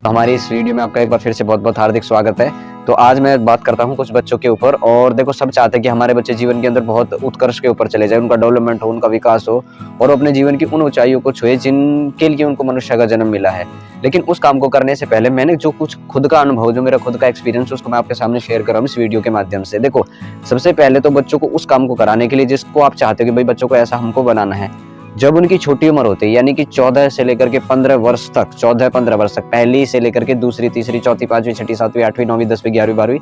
तो हमारी इस वीडियो में आपका एक बार फिर से बहुत बहुत हार्दिक स्वागत है। तो आज मैं बात करता हूं कुछ बच्चों के ऊपर। और देखो, सब चाहते हैं कि हमारे बच्चे जीवन के अंदर बहुत उत्कर्ष के ऊपर चले जाए, उनका डेवलपमेंट हो, उनका विकास हो और अपने जीवन की उन ऊंचाइयों को छुए जिनके लिए उनको मनुष्य का जन्म मिला है। लेकिन उस काम को करने से पहले मैंने जो कुछ खुद का अनुभव, जो मेरा खुद का एक्सपीरियंस, उसको मैं आपके सामने शेयर कर रहा हूँ इस वीडियो के माध्यम से। देखो, सबसे पहले तो बच्चों को उस काम को कराने के लिए जिसको आप चाहते हो कि भाई बच्चों को ऐसा हमको बनाना है, जब उनकी छोटी उम्र होती है, यानी कि 14 से लेकर के 15 वर्ष तक, 14-15 वर्ष तक, पहली से लेकर के दूसरी, तीसरी, चौथी, पांचवी, छठी, सातवीं, आठवीं, नौवीं, 10वीं, 11वीं, 12वीं,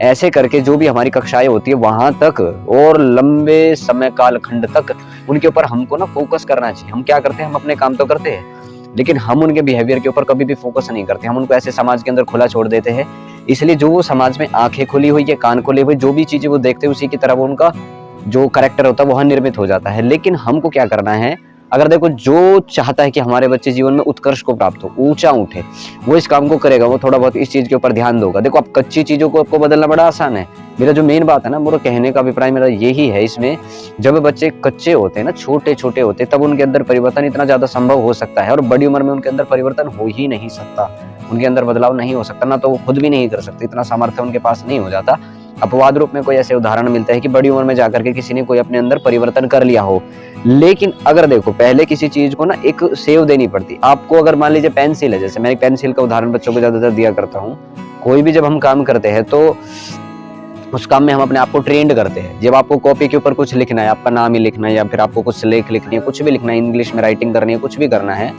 ऐसे करके जो भी हमारी कक्षाएं होती है वहां तक और लंबे समय काल खंड तक उनके ऊपर हमको ना फोकस करना चाहिए। हम क्या करते हैं, हम अपने काम तो करते हैं, लेकिन हम उनके बिहेवियर के ऊपर कभी भी फोकस नहीं करते। हम उनको ऐसे समाज के अंदर खुला छोड़ देते हैं। इसलिए जो वो समाज में आंखें खुली हुई है, कान खुले हुए, जो भी चीजें वो देखते हैं उसी की तरह वो उनका जो कैरेक्टर होता है वह निर्मित हो जाता है। लेकिन हमको क्या करना है, अगर देखो, जो चाहता है कि हमारे बच्चे जीवन में उत्कर्ष को प्राप्त हो, ऊंचा उठे, वो इस काम को करेगा, वो थोड़ा बहुत इस चीज के ऊपर ध्यान दोगा। देखो, आप कच्ची चीजों को आपको बदलना बड़ा आसान है। मेरा जो मेन बात है ना, मेरा कहने का अभिप्राय मेरा यही है इसमें, जब बच्चे कच्चे होते हैं ना, छोटे छोटे होते हैं, तब उनके अंदर परिवर्तन इतना ज्यादा संभव हो सकता है। और बड़ी उम्र में उनके अंदर परिवर्तन हो ही नहीं सकता, उनके अंदर बदलाव नहीं हो सकता, ना तो वो खुद भी नहीं कर सकते, इतना सामर्थ्य उनके पास नहीं हो जाता। अपवाद रूप में कोई ऐसे उदाहरण मिलता है कि बड़ी उम्र में जाकर के किसी ने कोई अपने अंदर परिवर्तन कर लिया हो। लेकिन अगर देखो, पहले किसी चीज को ना एक सेव देनी पड़ती आपको। अगर मान लीजिए पेंसिल है, जैसे मैं पेंसिल का उदाहरण बच्चों को ज्यादातर दिया करता हूँ। कोई भी जब हम काम करते हैं तो उस काम में हम अपने आप को ट्रेंड करते हैं। जब आपको कॉपी के ऊपर कुछ लिखना है, आपका नाम ही लिखना है, या फिर आपको कुछ लेख लिखनी है, कुछ भी लिखना है, इंग्लिश में राइटिंग करनी है, कुछ भी करना है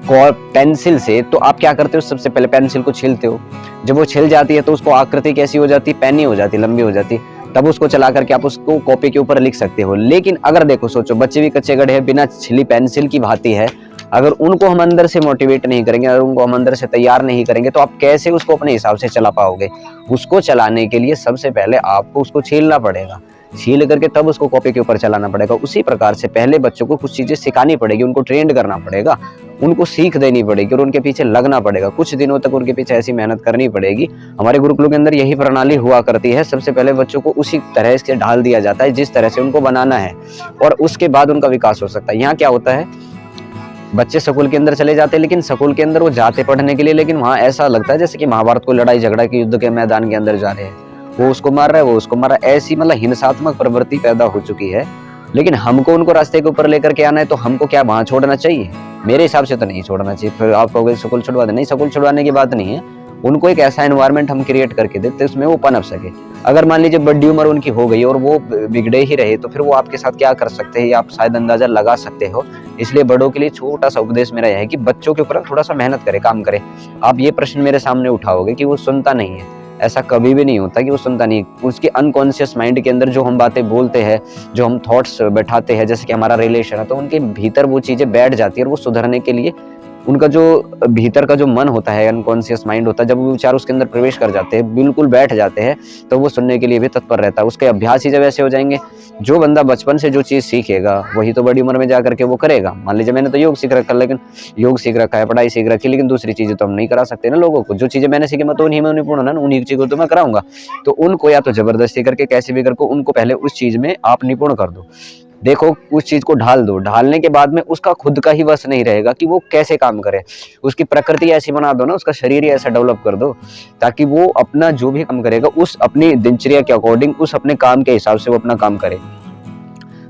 पेंसिल से, तो आप क्या करते हो, सबसे पहले पेंसिल को छीलते हो। जब वो छिल जाती है तो उसको आकृति कैसी हो जाती है, पैनी हो जाती है, लंबी हो जाती है। तब उसको चला करके आप उसको कॉपी के ऊपर लिख सकते हो। लेकिन अगर देखो, सोचो, बच्चे भी कच्चे गड्ढे हैं, बिना छिली पेंसिल की भांति है। अगर उनको हम अंदर से मोटिवेट नहीं करेंगे, अगर उनको हम अंदर से तैयार नहीं करेंगे, तो आप कैसे उसको अपने हिसाब से चला पाओगे। उसको चलाने के लिए सबसे पहले आपको उसको छीलना पड़ेगा, छील करके तब उसको कॉपी के ऊपर चलाना पड़ेगा। उसी प्रकार से पहले बच्चों को कुछ चीजें सिखानी पड़ेगी, उनको ट्रेंड करना पड़ेगा, उनको सीख देनी पड़ेगी और उनके पीछे लगना पड़ेगा। कुछ दिनों तक उनके पीछे ऐसी मेहनत करनी पड़ेगी। हमारे गुरुकुलों के अंदर यही प्रणाली हुआ करती है। सबसे पहले बच्चों को उसी तरह से ढाल दिया जाता है जिस तरह से उनको बनाना है, और उसके बाद उनका विकास हो सकता है। यहाँ क्या होता है, बच्चे स्कूल के अंदर चले जाते हैं, लेकिन स्कूल के अंदर वो जाते पढ़ने के लिए, लेकिन वहाँ ऐसा लगता है जैसे कि महाभारत को लड़ाई झगड़ा के युद्ध के मैदान के अंदर जा रहे हैं। वो उसको मार रहा है, वो उसको मार रहा है, ऐसी मतलब हिंसात्मक प्रवृत्ति पैदा हो चुकी है। लेकिन हमको उनको रास्ते के ऊपर लेकर के आना है, तो हमको क्या वहां छोड़ना चाहिए? मेरे हिसाब से तो नहीं छोड़ना चाहिए। फिर आप कहोगे स्कूल छुड़वा दे, नहीं, स्कूल छुड़वाने की बात नहीं है। उनको एक ऐसा एनवायरनमेंट हम क्रिएट करके देते उसमें वो पनप सके। अगर मान लीजिए बड़ी उम्र उनकी हो गई और वो बिगड़े ही रहे, तो फिर वो आपके साथ क्या कर सकते हैं, आप शायद अंदाजा लगा सकते हो। इसलिए बड़ों के लिए छोटा सा उपदेश मेरा यह है कि बच्चों के ऊपर थोड़ा सा मेहनत करे, काम करे। आप ये प्रश्न मेरे सामने उठाओगे कि वो सुनता नहीं है, ऐसा कभी भी नहीं होता कि वो सुनता नहीं। उसके अनकॉन्शियस माइंड के अंदर जो हम बातें बोलते हैं, जो हम थॉट्स बैठाते हैं, जैसे कि हमारा रिलेशन है, तो उनके भीतर वो चीजें बैठ जाती है। और वो सुधरने के लिए उनका जो भीतर का जो मन होता है, अनकॉन्शियस माइंड होता है, जब वो विचार उसके अंदर प्रवेश कर जाते हैं, बिल्कुल बैठ जाते हैं, तो वो सुनने के लिए भी तत्पर रहता है। उसके अभ्यास ही जब ऐसे हो जाएंगे, जो बंदा बचपन से जो चीज सीखेगा वही तो बड़ी उम्र में जाकर के वो करेगा। मान लीजिए मैंने तो योग सीख रखा, लेकिन योग सीख रखा है, पढ़ाई सीख रखी, लेकिन दूसरी चीजें तो हम नहीं करा सकते ना लोगों को। जो चीजें मैंने सीखी मैं तो उन्हीं में निपुण ना, उन्हीं चीजों को तो मैं कराऊंगा। तो उनको या तो जबरदस्ती करके कैसे भी करके उनको पहले उस चीज में आप निपुण कर दो। देखो, उस चीज को ढाल दो, ढालने के बाद में उसका खुद का ही वश नहीं रहेगा कि वो कैसे काम करे। उसकी प्रकृति ऐसी बना दो ना, उसका शरीर ही ऐसा डेवलप कर दो, ताकि वो अपना जो भी काम करेगा उस अपनी दिनचर्या के अकॉर्डिंग, उस अपने काम के हिसाब से वो अपना काम करे।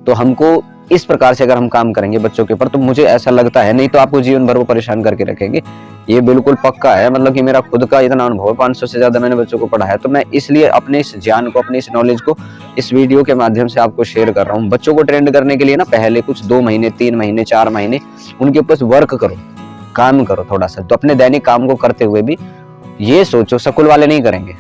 तो हमको इस प्रकार से अगर हम काम करेंगे बच्चों के ऊपर, तो मुझे ऐसा लगता है, नहीं तो आपको जीवन भर वो परेशान करके रखेंगे। ये बिल्कुल पक्का है। मतलब कि मेरा खुद का इतना अनुभव है, 500 से ज्यादा मैंने बच्चों को पढ़ाया है। तो मैं इसलिए अपने इस ज्ञान को, अपनी इस नॉलेज को इस वीडियो के माध्यम से आपको शेयर कर रहा हूँ। बच्चों को ट्रेंड करने के लिए ना, पहले कुछ 2 महीने, 3 महीने, 4 महीने उनके ऊपर वर्क करो, काम करो थोड़ा सा। तो अपने दैनिक काम को करते हुए भी ये सोचो, स्कूल वाले नहीं करेंगे,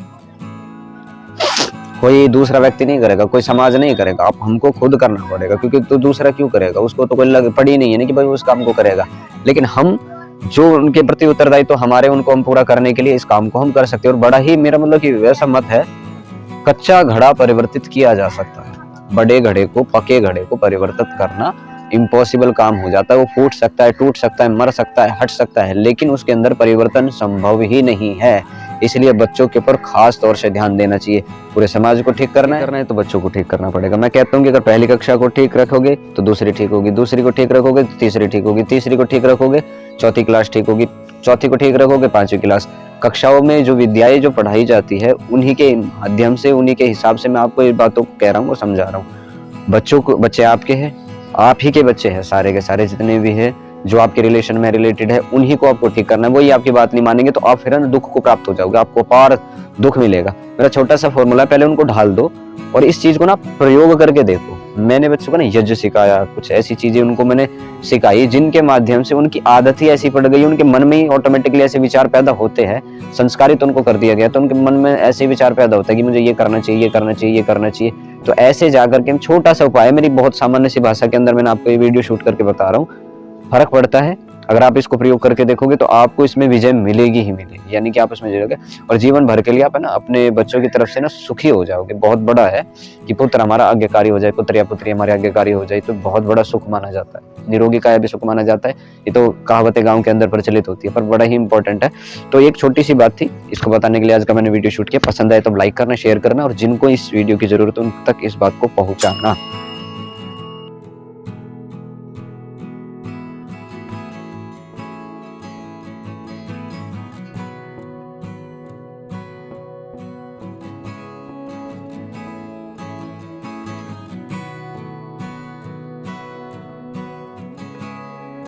कोई दूसरा व्यक्ति नहीं करेगा, कोई समाज नहीं करेगा, आप हमको खुद करना पड़ेगा। क्योंकि तो दूसरा क्यों करेगा, उसको तो कोई पड़ी नहीं है ना कि भाई उस काम को करेगा। लेकिन हम जो उनके प्रति उत्तरदायित्व हमारे, उनको हम पूरा करने के लिए इस काम को हम कर सकते हैं। और बड़ा ही मेरा मतलब कि वैसा मत है, कच्चा घड़ा परिवर्तित किया जा सकता है, बड़े घड़े को, पके घड़े को परिवर्तित करना इम्पॉसिबल काम हो जाता है। वो फूट सकता है, टूट सकता है, मर सकता है, हट सकता है, लेकिन उसके अंदर परिवर्तन संभव ही नहीं है। इसलिए बच्चों के ऊपर खास तौर से ध्यान देना चाहिए। पूरे समाज को ठीक करना है तो बच्चों को ठीक करना पड़ेगा। मैं कहता हूँ कि अगर पहली कक्षा को ठीक रखोगे तो दूसरी ठीक होगी, दूसरी को ठीक रखोगे तो तीसरी ठीक होगी, तीसरी को ठीक रखोगे चौथी क्लास ठीक होगी, चौथी को ठीक रखोगे, पांचवी क्लास। कक्षाओं में जो विद्याएं जो पढ़ाई जाती है उन्हीं के माध्यम से, उन्हीं के हिसाब से मैं आपको ये बातों को कह रहा हूँ और समझा रहा हूँ। बच्चे आपके हैं, आप ही के बच्चे हैं, सारे के सारे जितने भी हैं जो आपके रिलेशन में रिलेटेड है, उन्हीं को आपको ठीक करना है। वही आपकी बात नहीं मानेंगे तो आप फिर है ना दुख को प्राप्त हो जाओगे, आपको अपार दुख मिलेगा। मेरा छोटा सा फॉर्मूला है, पहले उनको ढाल दो और इस चीज को ना प्रयोग करके देखो। मैंने बच्चों को ना यज्ञ सिखाया, कुछ ऐसी चीजें उनको मैंने सिखाई जिनके माध्यम से उनकी आदत ही ऐसी पड़ गई, उनके मन में ही ऑटोमेटिकली ऐसे विचार पैदा होते हैं। संस्कारित उनको कर दिया गया तो उनके मन में ऐसे विचार पैदा होता है कि मुझे ये करना चाहिए, ये करना चाहिए, ये करना चाहिए। तो ऐसे जाकर के छोटा सा उपाय, मेरी बहुत सामान्य सी भाषा के अंदर मैंने आपको ये वीडियो शूट करके बता रहा हूँ, फर्क पड़ता है। अगर आप इसको प्रयोग करके देखोगे तो आपको इसमें विजय मिलेगी ही मिलेगी, यानी कि आप इसमें जीरोगे और जीवन भर के लिए आप है ना अपने बच्चों की तरफ से ना सुखी हो जाओगे। बहुत बड़ा है कि पुत्र हमारा आज्ञाकारी हो जाए, पुत्र या पुत्री हमारे आज्ञाकारी हो जाए, तो बहुत बड़ा सुख माना जाता है। निरोगी काया भी सुख माना जाता है, ये तो कहावतें गाँव के अंदर प्रचलित होती है, पर बड़ा ही इंपॉर्टेंट है। तो एक छोटी सी बात थी, इसको बताने के लिए आज का मैंने वीडियो शूट किया। पसंद आए तो लाइक करना, शेयर करना और जिनको इस वीडियो की जरूरत है उन तक इस बात को पहुंचाना।